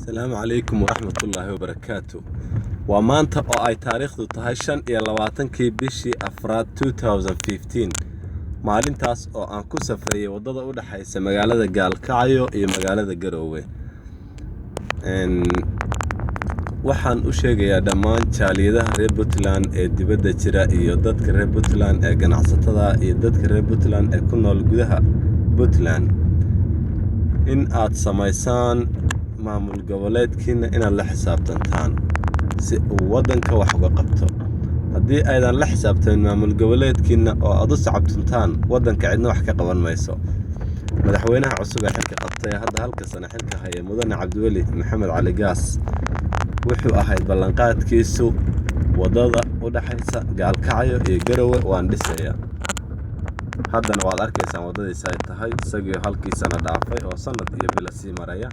السلام عليكم ورحمة الله وبركاته. ومانتا oo ay taariikhdu tahay 25 bishii afraad 2015 maalintaas oo aan ku safrayay wadada u dhaxaysa magaalada Gaalkacyo iyo magaalada Garowe. waxaan u sheegayaa dhammaan jaaliyadaha reer Puntland ee dibadda jira iyo dadka reer Puntland ee ganacsatada iyo dadka reer Puntland ee ku nool gudaha Puntland in aad samaysaan maamul goboleedkiina inaad la xisaabtantaan si uu wadanka wax uga qabto. haddii aydan la xisaabtan maamul goboleedkiina oo aad u sacabtantaan wadanka cidna wax ka qaban mayso. madaxweynaha cusub ee xilka qabtay hadda halka sano xilka haya mudane Cabdiweli Maxamed Cali Gaas wuxuu ahayd ballanqaadkiisu wadada u dhaxaysa Gaalkacyo iyo Garowe waan dhisayaa. haddana waad arkaysaan wadadiisa ay tahay isagoo halkii sano dhaafay oo sanad iyo bil sii maraya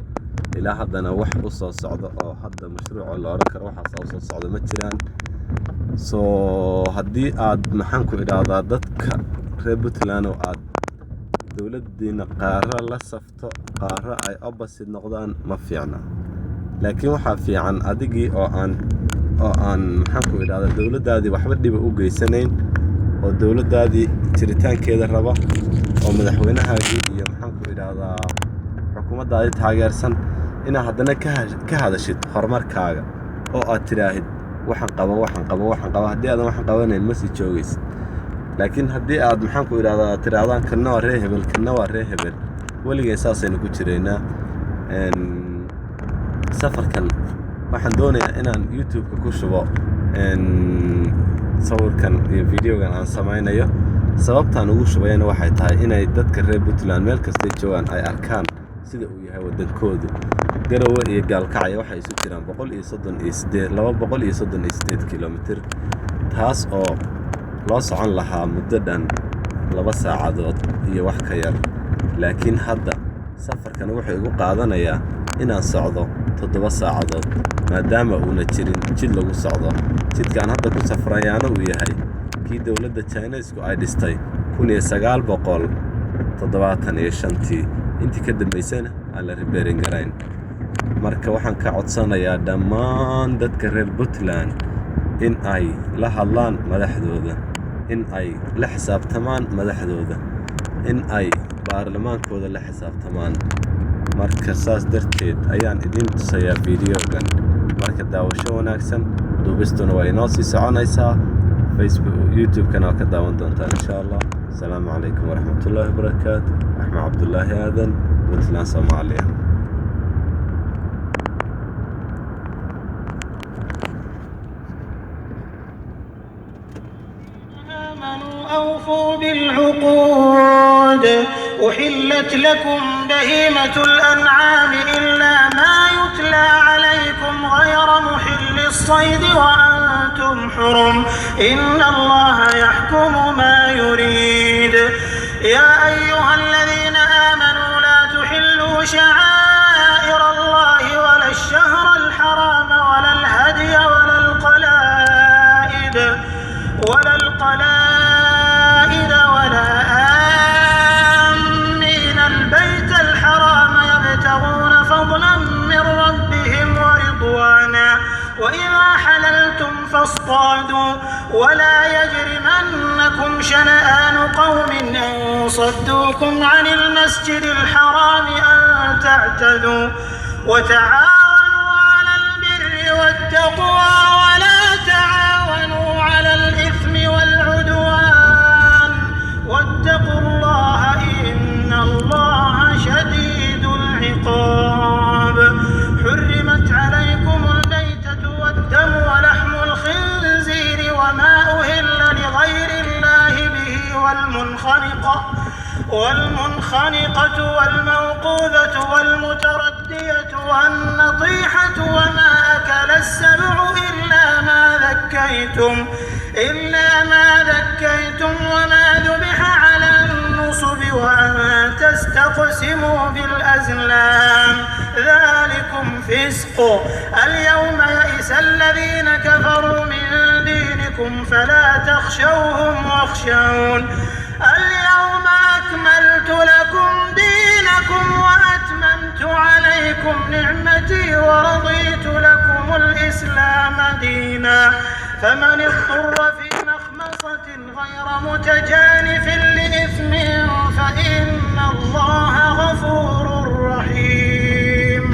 ilaa haddana wax u soo socdo oo hadda mashruuc la oran karo waxa soo socdo ma jiraan. haddii aad maxaan ku idhaahdaa dadka reer Puntland oo aad dawladdiina qaara la safto qaara ay opposite noqdaan ma fiicna. laakiin waxa fiican adigii oo aan maxaan ku idhaahdaa dawladdaadii waxba dhiba u geysanayn oo dawladdaadii jiritaankeeda raba oo madaxweynahaagii iyo maxaan ku idhaahdaa xukuumaddaadii taageersan ina haddana ka hadashid horumarkaaga oo aad tiraahid waxaan qabo haddii aadan waxaan qabanayn ma sii joogaysid. laakiin haddii aad maxaan ku idhaahdaa tirahdaan kana waa reer hebel kana waa reer hebel weligeen saasaynu ku jiraynaa. safarkan waxaan doonayaa inaan YouTube-ka ku shubo sawirkan iyo videogan aan samaynayo. sababtaan ugu shubayna waxay tahay inay dadka reer Puntland meel kasta joogaan ay arkaan sida uu yahay wadankoodu. Garowe iyo Gaalkacyo waxay isu jiraan 238 kilomitir taas oo loo socon lahaa muddo dhan 2 saacadood iyo wax ka yar. laakiin hadda safarkan wuxuu igu qaadanayaa inaan socdo 7 saacadood maadaama uuna jirin jid lagu socdo. jidkaan hadda ku safrayaana uu yahay kii dawladda China-isku ay dhistay 1975 intii ka dambaysana aan la repairing garayn. marka waxaan ka codsanayaa dhammaan dadka reer Puntland in ay la hadlaan madaxdooda, in ay la xisaabtamaan madaxdooda, in ay baarlamaankooda la xisaabtamaan. marka saas darteed ayaan idin tusayaa videogan. marka daawasho wanaagsan, duubistuna waa inoo sii soconaysaa. Facebook YouTube-kana waa ka daawan doontaan insha Allah. السلام عليكم ورحمة الله وبركاته. أحمد عبد الله آذن Puntland Soomaaliya. آمنوا أوفوا بالعقود أحلت لكم بهيمة الأنعام إلا ما يتلى عليكم غير محل الصيد وأنتم حرم إن الله يحكم ما يريد. يا أيها الذين آمنوا لا تحلوا شعائر الله ولا الشهر الحرام ولا الهدي ولا القلائد ولا آمين البيت الحرام يبتغون فضلا من ربهم ورضوانا وإذا حللتم فاصطادوا ولا يجرمنكم شنآن قوم أن صدوكم عن المسجد الحرام أن تعتدوا وتعاونوا على البر والتقوى ولا تعاونوا على الإثم والعدوان واتقوا الله إن الله شديد العقاب. حرمت عليكم الميتة والدم ولحم الخنزير وما أهل لغير الله به والمنخنقة والموقوذة والمتردية والنطيحة وما أكل السبع إلا ما ذكيتم وما ذبح على النصب وأن تستقسموا بالأزلام ذلكم فسق. اليوم يئس الذين كفروا من دينكم فلا تخشوهم واخشون. اليوم أكملت لكم دينكم وأتممت عليكم نعمتي سنتي ورضيت لكم الإسلام دينا فمن اضطر في مخمصة غير متجانف لإثم فإن الله غفور رحيم.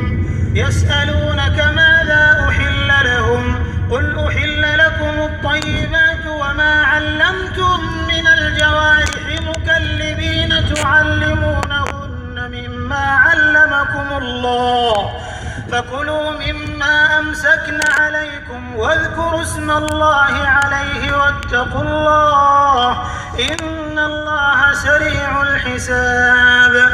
يسألونك ماذا أحل لهم قل أحل لكم الطيبات وما علمتم من الجوارح مكلبين تعلمونهن مما علمكم الله فكلوا مما أمسكن عليكم واذكروا اسم الله عليه واتقوا الله إن الله سريع الحساب.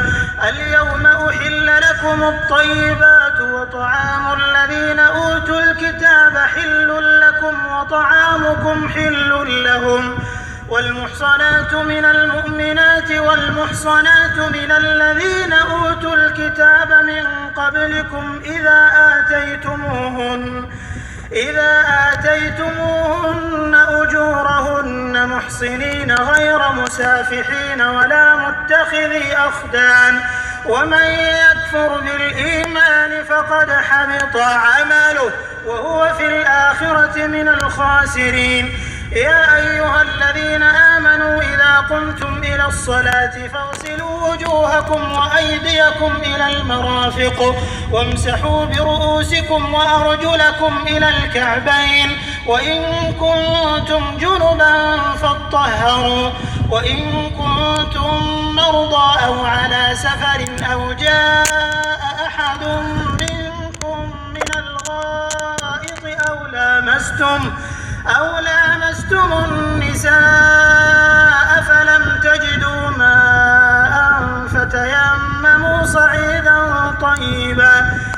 اليوم أحل لكم الطيبات وطعام الذين أوتوا الكتاب حل لكم وطعامكم حل لهم والمحصنات من المؤمنات والمحصنات من الذين أوتوا الكتاب من قبلكم إذا آتيتموهن أجورهن محصنين غير مسافحين ولا متخذي أخدان ومن يكفر بالإيمان فقد حبط عمله وهو في الآخرة من الخاسرين. يا أيها الذين آمنوا إذا قمتم إلى الصلاة فاغسلوا وجوهكم وأيديكم إلى المرافق وامسحوا برؤوسكم وأرجلكم إلى الكعبين وإن كنتم جنبا فاطهروا وإن كنتم مرضى أو على سفر أو جاء أحد منكم من الغائط أو لامستم النساء فلم تجدوا ماء فتيمموا صعيدا طيبا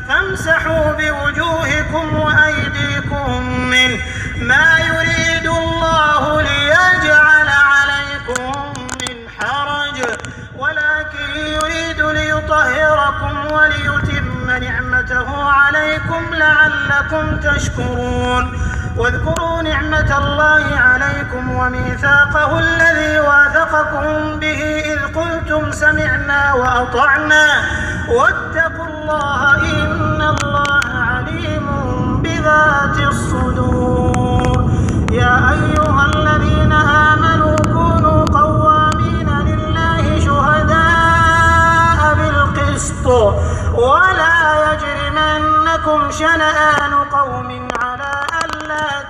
فامسحوا بوجوهكم وأيديكم منه ما يريد الله ليجعل عليكم من حرج ولكن يريد ليطهركم وليتم نعمته عليكم لعلكم تشكرون. واذكروا نعمة الله عليكم وميثاقه الذي واثقكم به إذ قلتم سمعنا وأطعنا واتقوا الله إن الله عليم بذات الصدور. يا أيها الذين آمنوا كونوا قوامين لله شهداء بالقسط ولا يجرمنكم شنآن قوم على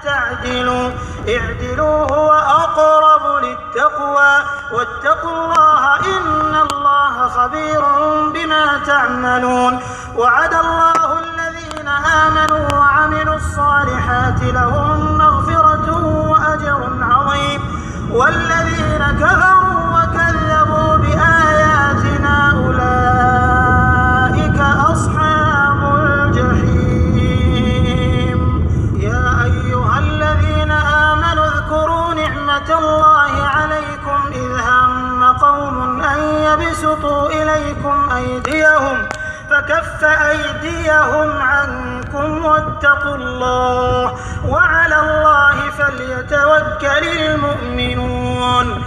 تعدلوا اعدلوا هو أقرب للتقوى واتقوا الله إن الله خبير بما تعملون. وعد الله الذين آمنوا وعملوا الصالحات لهم مغفرة وأجر عظيم والذين كفروا وكذبوا بآياتنا أولئك أصحاب الجحيم. الله عليكم إذ هم قوم أن يبسطوا إليكم أيديهم فكف أيديهم عنكم واتقوا الله وعلى الله فليتوكل المؤمنون.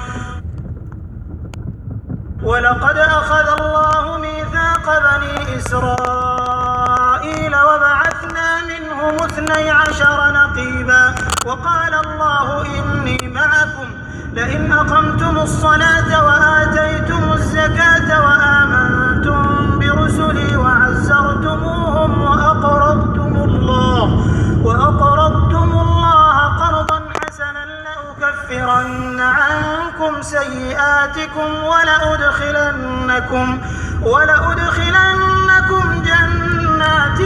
ولقد أخذ الله ميثاق بني إسرائيل وبعثنا منهم 12 نقيبا وقال الله إني معكم لئن أقمتم الصلاة وآتيتم الزكاة وآمنتم برسلي وعزرتموهم وأقرضتم الله قرضا حسنا لأكفرن عنكم سيئاتكم ولأدخلنكم جنات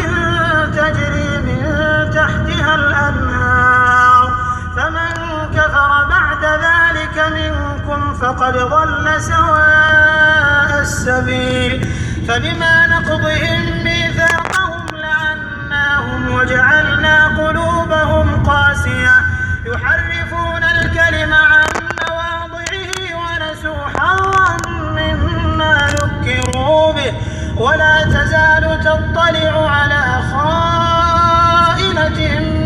تجري من تحتها الأنهار فمن كفر بعد ذلك منكم فقد ضل سواء السبيل. فبما نقضهم ميثاقهم لعناهم وجعلنا قلوبهم قاسية يحرفون الكلم عن مواضعه ونسوا حظا مما ذكروا به ولا تزال تطلع على خائنة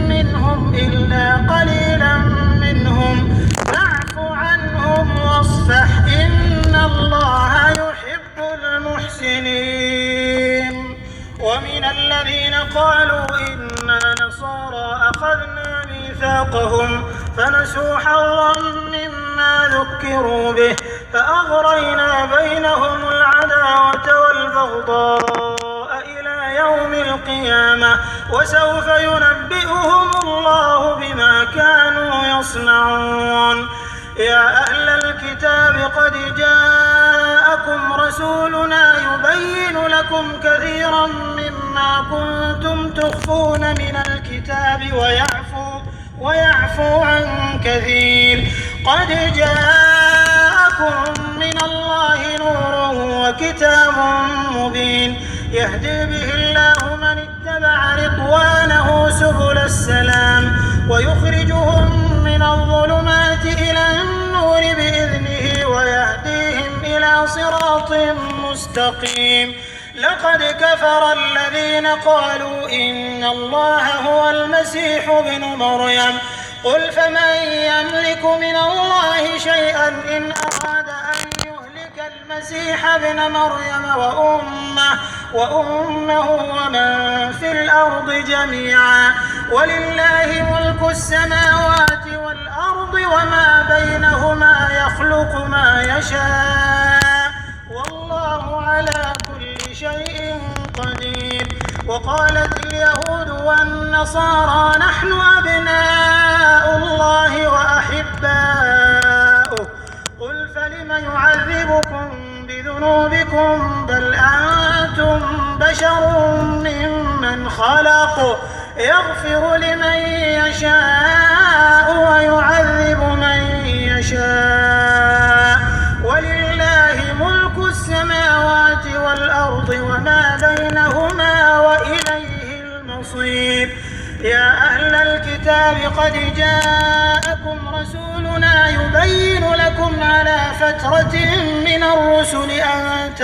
منهم إلا قليلا منهم فاعف عنهم واصفح إن الله يحب المحسنين. ومن الذين قالوا إنا نصارى أخذنا ميثاقهم فنسوا حظا مما ذكروا به فأغرينا بينهم العداوة والبغضاء إلى يوم القيامة وسوف ينبئهم الله بما كانوا يصنعون. يا أهل الكتاب قد جاءكم رسولنا يبين لكم كثيرا مما كنتم تخفون من الكتاب ويعفو عن كثير. قد جاءكم من الله نور وكتاب مبين يهدي به الله من اتبع رضوانه سبل السلام ويخرجهم من الظلمات إلى النور بإذنه ويهديهم إلى صراط مستقيم. لقد كفر الذين قالوا إن الله هو المسيح ابن مريم قل فمن يملك من الله شيئا إن أراد أن يهلك المسيح ابن مريم وأمه ومن في الأرض جميعا ولله ملك السماوات والأرض وما بينهما يخلق ما يشاء والله على كل شيء قدير. وقالت اليهود والنصارى نحن أبناء الله وأحباؤه قل فلم يعذبكم بذنوبكم بل أنتم بشر ممن خلق يغفر لمن يشاء ويعذب من يشاء ولله ملك السماوات والأرض وما بينهما وإليه المصير. يا أهل الكتاب قد جاءكم رسولنا يبين لكم على فترة من الرسل أن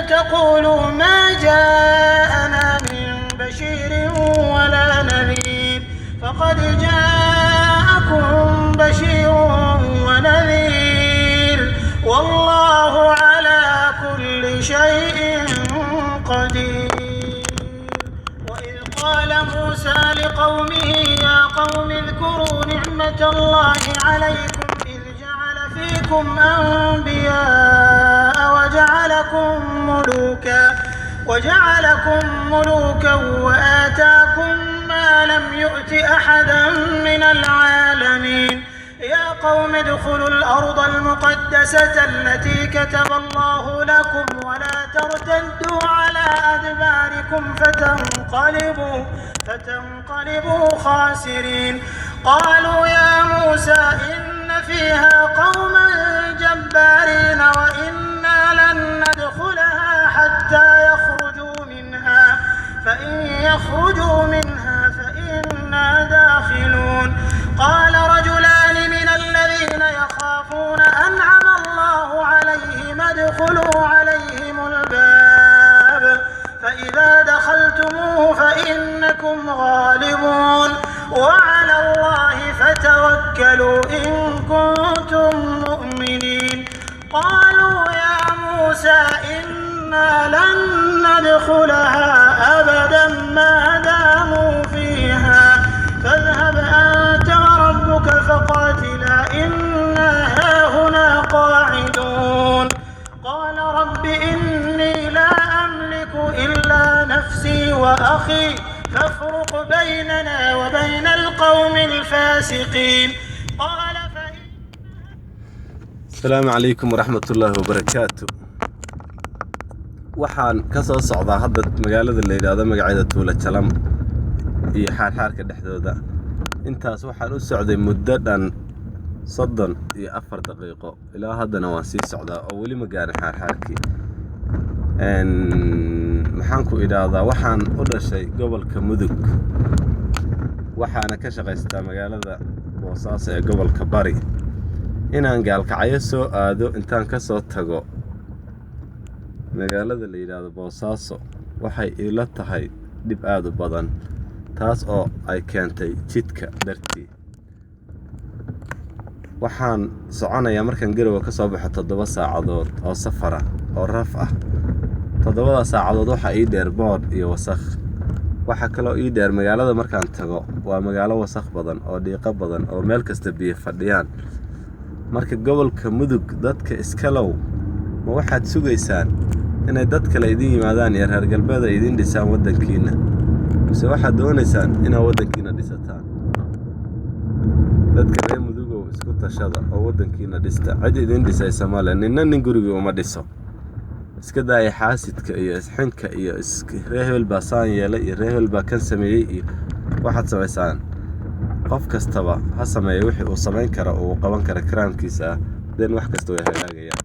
تقولوا ما جاءنا من بشير ولا نذير فقد جاءكم بشير ونذير والله على كل شيء قدير. وإذ قال موسى لقومه يا قوم اذكروا نعمة الله عليكم إذ جعل فيكم أنبياء وجعلكم ملوكا وآتاكم ما لم يؤت أحدا من العالمين. يا قوم ادخلوا الأرض المقدسة التي كتب الله لكم ولا ترتدوا على أدباركم فتنقلبوا خاسرين. قالوا يا موسى إن فيها قوما جبارين وإنا لن ندخلها حتى يخرجوا منها فإن يخرجوا منها فإنا داخلون. قال رجلان من الذين يخافون أنعم الله عليهم ادخلوا عليهم الباب فإذا دخلتموه فإنكم غالبون وعلى الله فتوكلوا إن كنتم مؤمنين. قالوا يا موسى إنا لن ندخلها أبدا ما داموا فيها فاذهب أنت وربك فقاتلا إنا هاهنا قاعدون. قال رب إني لا أملك إلا نفسي وأخي فافرق بيننا وبين القوم الفاسقين. السلام عليكم ورحمة الله وبركاته. waxaan ka soo socdaa hadda magaalada la yiraahdo magaceeda Tuula Jalam iyo xaarxaarka dhexdooda. intaas waxaan u socday muddo dhan 34 daqiiqo ilaa haddana waan sii socdaa oo weli ma gaarin xaarxaarkii. maxaan ku idhaahdaa waxaan u dhashay gobolka Mudug waxaana ka shaqaystaa magaalada Boosaaso ee gobolka Bari. inaan gaalkacyo soo aado intaan ka soo tago magaalada la yiraahdo Boosaaso waxay ila tahay dib aad u badan taas oo ay keentay jidka dartii. waxaan soconayaa markaan garowa ka soo baxo 7 saacadood oo safar ah oo raf ah toddobada saacadood waxaa ii dheer boodh iyo wasakh. waxaa kaloo ii dheer magaalada markaan tago waa magaalo wasakh badan oo dhiiqo badan oo meel kasta biyo fadhiyaan. marka gobolka mudug dadka iskalow ma waxaad sugaysaan inay dad kale idin yimaadaan iyo reer galbeed ay idin dhisaan waddankiina, mise waxaad doonaysaan inaad waddankiina dhisataan? dadka reer mudugow isku tashada oo waddankiina dhista. cid idin dhisaysa male, nin gurigii uma dhiso. iska daaya xaasidka iyo isxinka iyo reer hebel baa saan yeelay iyo reer hebel baa kan sameeyey iyo waxaad samaysaan. qof kastaba ha sameeyo wixii uu samayn kara uu qaban kara karaamkiisa ah, den wax kasta way hagaagayaan.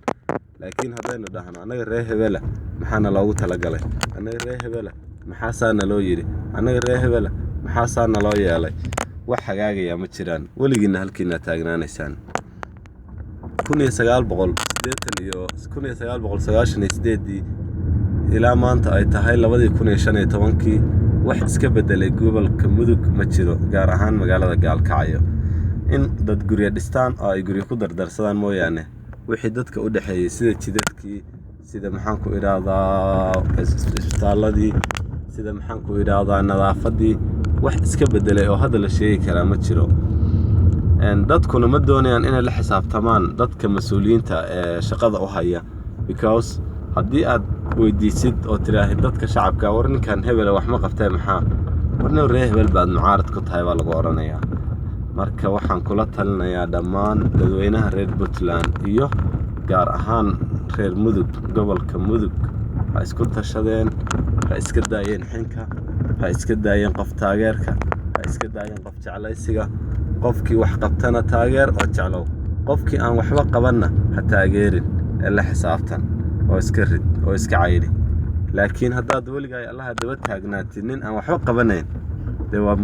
laakiin haddaynu dhahno annaga reer hebela maxaana loogu talagalay, annaga reer hebela maxaa saa naloo yidhi, annaga reer hebela maxaa saa naloo yeelay, wax hagaagayaa ma jiraan. weligiinna halkiina taagnaanaysaan. 1998 ilaa maanta ay tahay 2015 wax iska bedelay gobolka mudug ma jiro, gaar ahaan magaalada Gaalkacyo. in dad guryo dhistaan oo ay guryo ku dardarsadaan mooyaane wixii dadka u dhaxeeyay sida jidadkii, sida maxaan ku idhaahdaa isbitaaladii, sida maxaan ku idhaahdaa nadaafadii, wax iska bedelay oo hadda la sheegi karaa ma jiro. dadkuna ma doonayaan inay la xisaabtamaan dadka mas'uuliyiinta ee shaqada u haya, because haddii aad weydiisid oo tiraahid dadka shacabka war ninkan hebel wax ma qabtay maxaa, warna reer hebel baad mucaarad ku tahay baa lagu oranayaa. marka waxaan kula talinayaa dhammaan dadweynaha reer Puntland iyo gaar ahaan reer mudug, gobolka mudug, ha isku tashadeen, ha iska daayeen xinka, ha iska daayeen qof taageerka, ha iska daayeen qof jeclaysiga. qofkii wax qabtana taageer oo jeclow, qofkii aan waxba qabanna ha taageerin ee la xisaabtan oo iska rid oo iska cayri. laakiin haddaad weligaa allaha daba taagnaatid nin aan waxba qabanayn, dee waa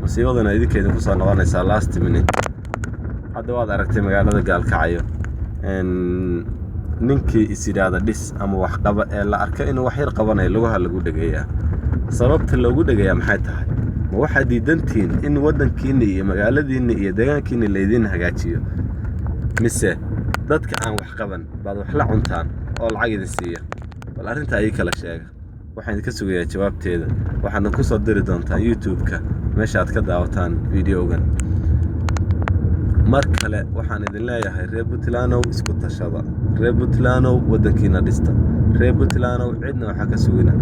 musiibadana idinkeedin ku soo noqonaysaa last minute. hadda waad aragtay magaalada Gaalkacyo, ninkii is yidhaahda dhis ama wax qaba ee la arka inuu wax yar qabanayo lugaha lagu dhegeeyaa. sababta loogu dhegeeyaa maxay tahay? ma waxaad diidantiin in waddankiinna iyo magaaladiinna iyo deegaankiinna laydin hagaajiyo, mise dadka aan wax qaban baad wax la cuntaan oo lacag idin siiya? bal arrinta ayay kala sheega. waxaan idinka sugayaa jawaabteeda. waxaadna ku soo diri doontaan YouTube-ka meesha aad ka daawataan videogan. mar kale waxaan idin leeyahay reer Puntlandow isku tashada, reer Puntlandow waddankiina dhista, reer Puntlandow cidna waxa ka sugina.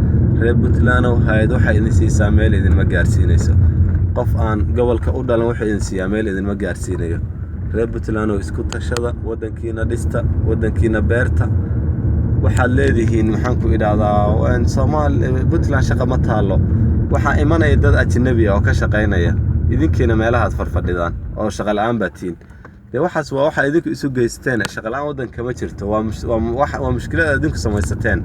reer Puntlandow hay'ad waxa idin siisaa meel idinma gaarsiinayso. qof aan gobolka u dhalan waxa idin siiyaa meel idinma gaarsiinayo. reer Puntlandow isku tashada, waddankiina dhista, waddankiina beerta. waxaad leedihiin maxaan ku idhaahdaa Puntland shaqa ma taalo. waxaa imanaya dad ajnabi ah oo ka shaqaynaya, idinkiina meelahaad farfadhidaan oo shaqo la'aan baad tihiin. dee waxaas waa waxa idinku isu geysteen. shaqo la'aan waddanka ma jirto, waa mushkilad idinku samaysateen.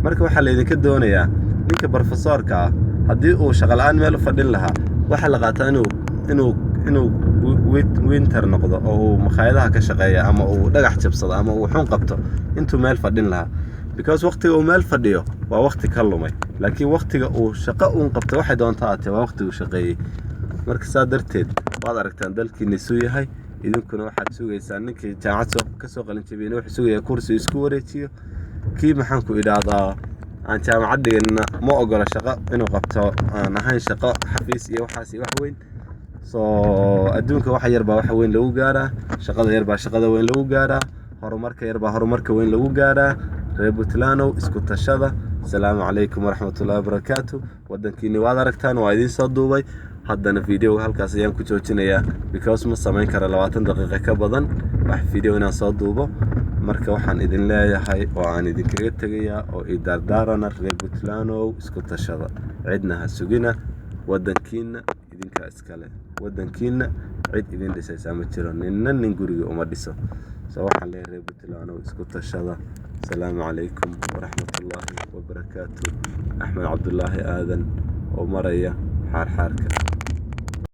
marka waxaa laydinka doonayaa ninka barofesoorka ah haddii uu shaqo la'aan meel u fadhin lahaa, waxaa la qaataa inuu winter noqdo oo uu makhaayadaha ka shaqeeya ama uu dhagax jabsado ama uu xun qabto intuu meel fadhin lahaa. because waqtiga uu meel fadhiyo waa waqti ka lumay, laakiin waqtiga uu shaqo uun qabto waxay doontaa aatee waa waqti uu shaqeeyey. marka saa darteed waad aragtaan dalkiina isuu yahay. idinkuna waxaad sugaysaan ninkii jaamacad ka soo qalin jabiyeyna wuxuu sugayaa kursi isku wareejiyo. kii maxaan ku idhaahdaa aan jaamacad dhiganna ma ogola shaqo inuu qabto aan ahayn shaqo xafiis iyo waxaas iyo wax weyn. adduunka wax yar baa wax weyn lagu gaaraa, shaqada yar baa shaqada weyn lagu gaaraa, horumarka yar baa horumarka weyn lagu gaaraa. reer Puntlandow isku tashada. asalaamu calaykum waraxmatullaahi wabarakaatu. waddankiini waad aragtaan, waa idiin soo duubay. haddana videoga halkaas ayaan ku joojinayaa, because ma samayn kara 20 daqiiqo ka badan wax video inaan soo duubo. marka waxaan idin leeyahay oo aan idinkaga tegayaa oo i dardaarana reer Puntlandow isku tashada, cidna ha sugina, waddankiina idinka iskale. waddankiina cid idin dhisaysa ma jiro, nin guriga uma dhiso. waxaan leeyahay reer Puntlandow isku tashada. asalaamu calaykum waraxmatullaahi wabarakaatu. axmed cabdulaahi aadan oo maraya xaarxaarka.